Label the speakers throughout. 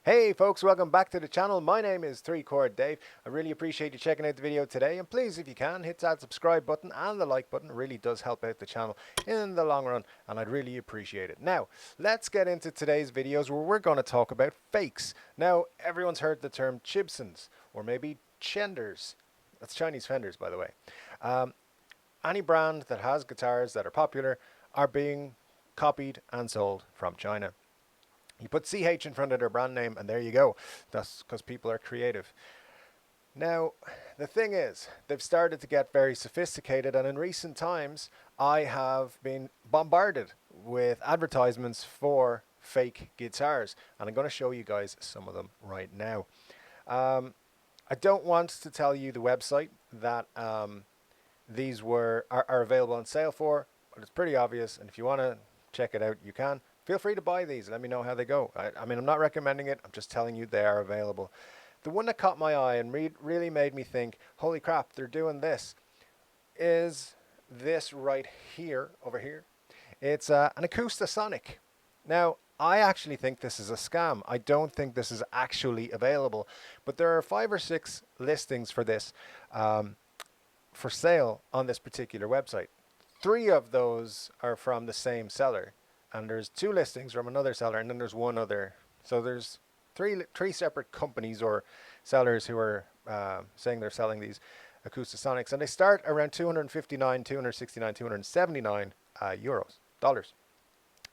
Speaker 1: Hey folks, welcome back to the channel. My name is 3Chord Dave. I really appreciate you checking out the video today, and please, if you can, hit that subscribe button and the like button. It really does help out the channel in the long run, and I'd really appreciate it. Now, let's get into today's videos where we're going to talk about fakes. Now, everyone's heard the term Chibsons, or maybe Chenders. That's Chinese fenders, by the way. Any brand that has guitars that are popular are being copied and sold from China. You put CH in front of their brand name and there you go. That's because people are creative. Now, the thing is, they've started to get very sophisticated, and in recent times, I have been bombarded with advertisements for fake guitars, and I'm going to show you guys some of them right now. I don't want to tell you the website that these are available on sale for, but it's pretty obvious, and if you want to check it out, you can. Feel free to buy these. Let me know how they go. I mean, I'm not recommending it. I'm just telling you they are available. The one that caught my eye and really made me think, holy crap, they're doing this, is this right here, over here. It's an Acoustasonic. Now, I actually think this is a scam. I don't think this is actually available, but there are 5 or 6 listings for this for sale on this particular website. 3 of those are from the same seller. And there's 2 listings from another seller, and then there's one other. So there's three separate companies or sellers who are saying they're selling these Acoustasonics, and they start around 259, 269, 279 euros, dollars.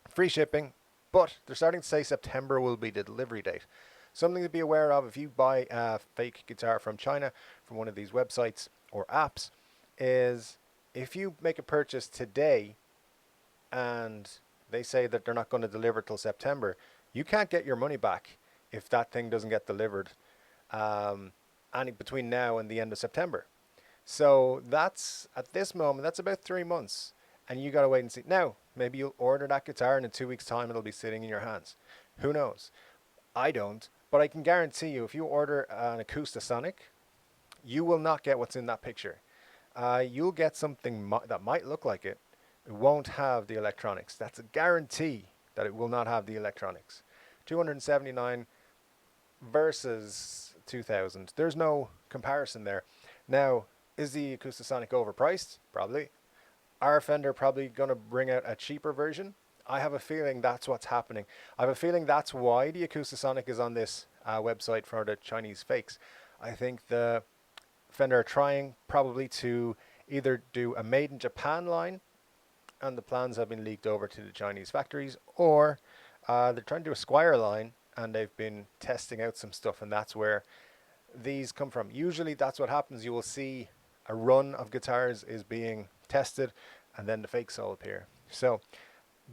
Speaker 1: Free shipping, but they're starting to say September will be the delivery date. Something to be aware of if you buy a fake guitar from China from one of these websites or apps is if you make a purchase today and they say that they're not going to deliver till September, you can't get your money back if that thing doesn't get delivered between now and the end of September. So that's, at this moment, that's about 3 months. And you got to wait and see. Now, maybe you'll order that guitar and in 2 weeks' time it'll be sitting in your hands. Who knows? I don't. But I can guarantee you, if you order an Acoustasonic, you will not get what's in that picture. You'll get something that might look like it. It won't have the electronics. That's a guarantee that it will not have the electronics. 279 versus 2000. There's no comparison there. Now, is the Acoustasonic overpriced? Probably. Are Fender probably going to bring out a cheaper version? I have a feeling that's what's happening. I have a feeling that's why the Acoustasonic is on this website for the Chinese fakes. I think the Fender are trying probably to either do a made in Japan line, and the plans have been leaked over to the Chinese factories, or they're trying to do a Squire line and they've been testing out some stuff, and that's where these come from. Usually that's what happens. You will see a run of guitars is being tested and then the fakes all appear. So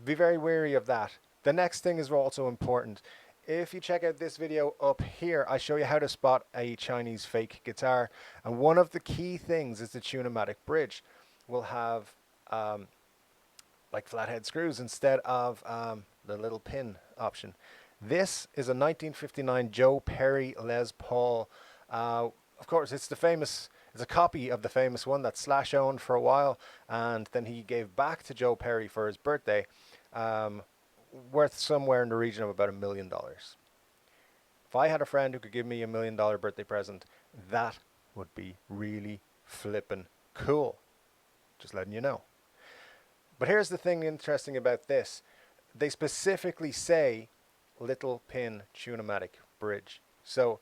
Speaker 1: be very wary of that. The next thing is also important. If you check out this video up here, I show you how to spot a Chinese fake guitar, and one of the key things is the Tune-o-matic bridge will have like flathead screws instead of the little pin option. This is a 1959 Joe Perry Les Paul. Of course, it's a copy of the famous one that Slash owned for a while, and then he gave back to Joe Perry for his birthday, worth somewhere in the region of about $1 million. If I had a friend who could give me $1 million birthday present, that would be really flippin' cool. Just letting you know. But here's the thing interesting about this. They specifically say little pin Tune-o-matic bridge. So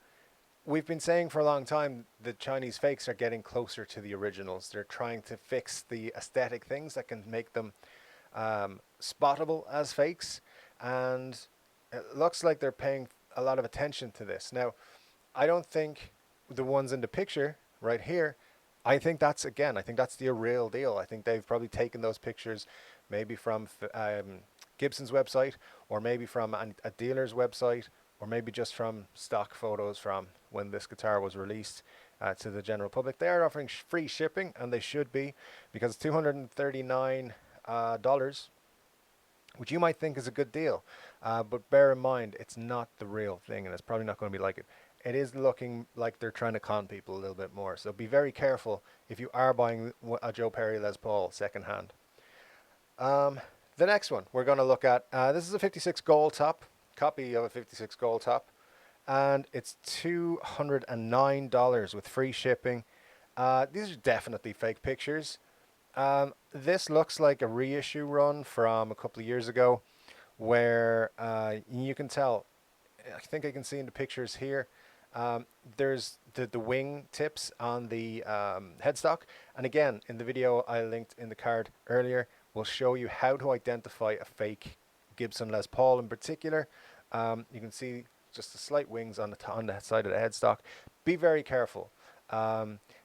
Speaker 1: we've been saying for a long time the Chinese fakes are getting closer to the originals. They're trying to fix the aesthetic things that can make them spottable as fakes. And it looks like they're paying a lot of attention to this. Now, I don't think the ones in the picture right here, I think that's the real deal. I think they've probably taken those pictures maybe from Gibson's website, or maybe from a dealer's website, or maybe just from stock photos from when this guitar was released to the general public. They are offering free shipping, and they should be, because it's $239, which you might think is a good deal. But bear in mind, it's not the real thing, and it's probably not going to be like it. It is looking like they're trying to con people a little bit more. So be very careful if you are buying a Joe Perry Les Paul secondhand. The next one we're going to look at, this is a 56 gold top, copy of a 56 gold top. and it's $209 with free shipping. These are definitely fake pictures. This looks like a reissue run from a couple of years ago, where you can tell. I think I can see in the pictures here. There's the wing tips on the headstock, and again in the video I linked in the card earlier, we'll show you how to identify a fake Gibson Les Paul in particular. You can see just the slight wings on the side of the headstock. Be very careful.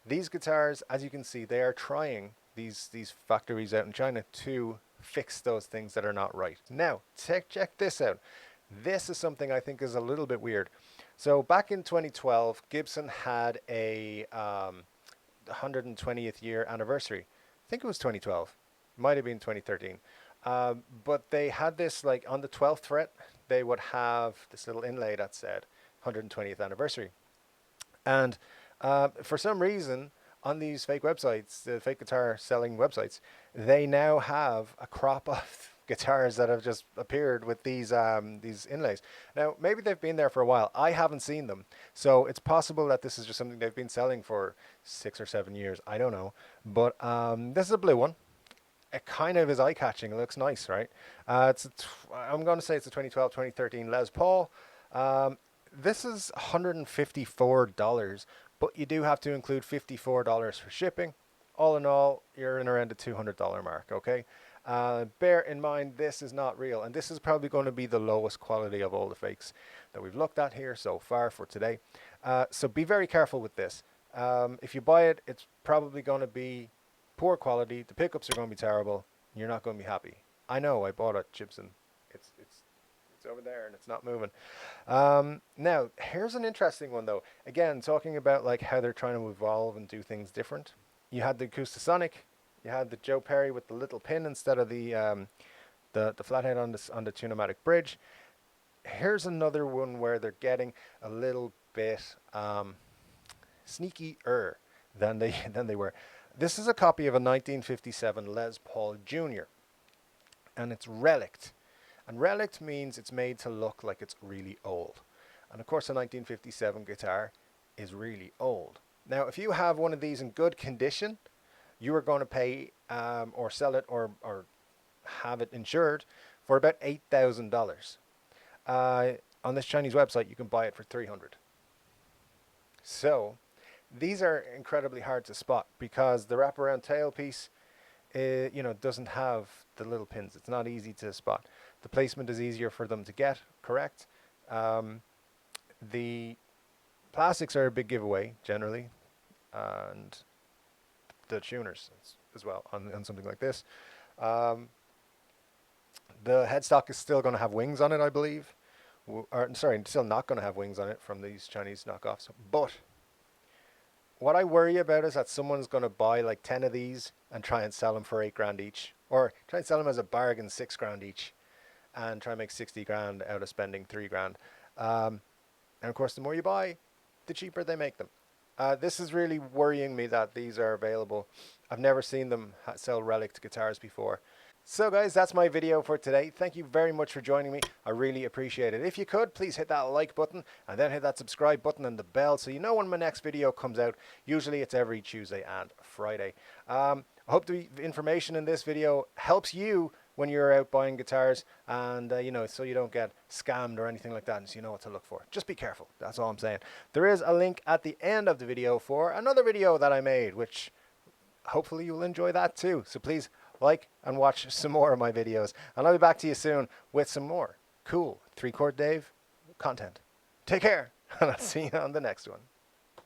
Speaker 1: These guitars, as you can see, they are trying, these factories out in China, to fix those things that are not right. Now, check this out. This is something I think is a little bit weird. So back in 2012, Gibson had a 120th year anniversary. I think it was 2012. Might have been 2013. But they had this, like, on the 12th fret, they would have this little inlay that said 120th anniversary. And for some reason, on these fake websites, the fake guitar selling websites, they now have a crop of guitars that have just appeared with these inlays. Now, maybe they've been there for a while. I haven't seen them. So it's possible that this is just something they've been selling for 6 or 7 years. I don't know. But this is a blue one. It kind of is eye-catching. It looks nice, right? I'm going to say it's a 2012, 2013 Les Paul. This is $154, but you do have to include $54 for shipping. All in all, you're in around the $200 mark, okay? Bear in mind, this is not real, and this is probably going to be the lowest quality of all the fakes that we've looked at here so far for today. So be very careful with this. If you buy it, it's probably going to be poor quality. The pickups are going to be terrible. You're not going to be happy. I know, I bought a Chibson. It's over there and it's not moving. Now, here's an interesting one though. Again, talking about like how they're trying to evolve and do things different. You had the Acoustasonic. You had the Joe Perry with the little pin instead of the flathead on the Tune-o-matic bridge. Here's another one where they're getting a little bit sneakier than they were. This is a copy of a 1957 Les Paul Jr. and it's relict. And relict means it's made to look like it's really old. And of course, a 1957 guitar is really old. Now, if you have one of these in good condition, you are going to pay or sell it or have it insured for about $8,000. On this Chinese website, you can buy it for $300. So these are incredibly hard to spot because the wraparound tailpiece, doesn't have the little pins. It's not easy to spot. The placement is easier for them to get correct. The plastics are a big giveaway generally, and the tuners as well on something like this. The headstock is still going to have wings on it, I believe. Still not going to have wings on it from these Chinese knockoffs. But what I worry about is that someone's going to buy like 10 of these and try and sell them for $8,000 each, or try and sell them as a bargain, $6,000 each, and try and make 60 grand out of spending $3,000. And of course, the more you buy, the cheaper they make them. This is really worrying me that these are available. I've never seen them sell relic guitars before. So guys, that's my video for today. Thank you very much for joining me. I really appreciate it. If you could, please hit that like button and then hit that subscribe button and the bell so you know when my next video comes out. Usually it's every Tuesday and Friday. I hope the information in this video helps you when you're out buying guitars, and so you don't get scammed or anything like that, and so you know what to look for. Just be careful. That's all I'm saying. There is a link at the end of the video for another video that I made, which hopefully you'll enjoy that too. So please like and watch some more of my videos, and I'll be back to you soon with some more cool 3-Chord Dave content. Take care, and I'll see you on the next one.